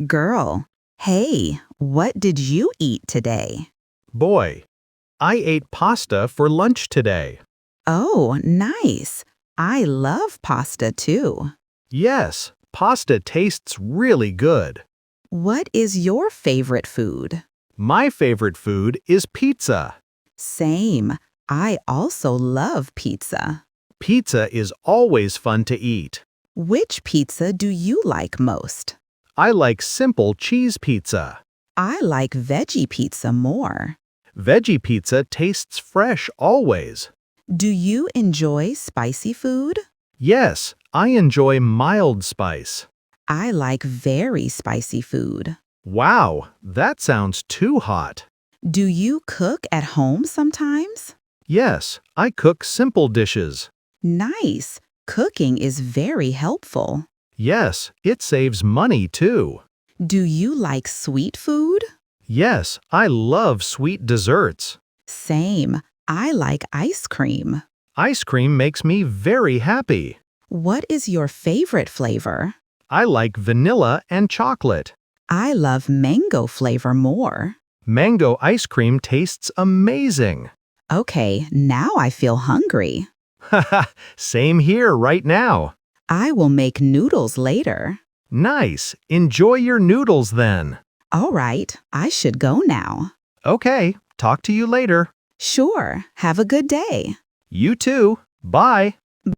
Girl, hey, what did you eat today? Boy, I ate pasta for lunch today. Oh, nice. I love pasta too. Yes, pasta tastes really good. What is your favorite food? My favorite food is pizza. Same. I also love pizza. Pizza is always fun to eat. Which pizza do you like most? I like simple cheese pizza. I like veggie pizza more. Veggie pizza tastes fresh always. Do you enjoy spicy food? Yes, I enjoy mild spice. I like very spicy food. Wow, that sounds too hot. Do you cook at home sometimes? Yes, I cook simple dishes. Nice. Cooking is very helpful. Yes, it saves money too. Do you like sweet food? Yes, I love sweet desserts. Same. I like ice cream. Ice cream makes me very happy. What is your favorite flavor? I like vanilla and chocolate. I love mango flavor more. Mango ice cream tastes amazing. Okay, now I feel hungry. Haha, same here right now. I will make noodles later. Nice. Enjoy your noodles then. All right, I should go now. Okay, talk to you later. Sure, have a good day. You too. Bye.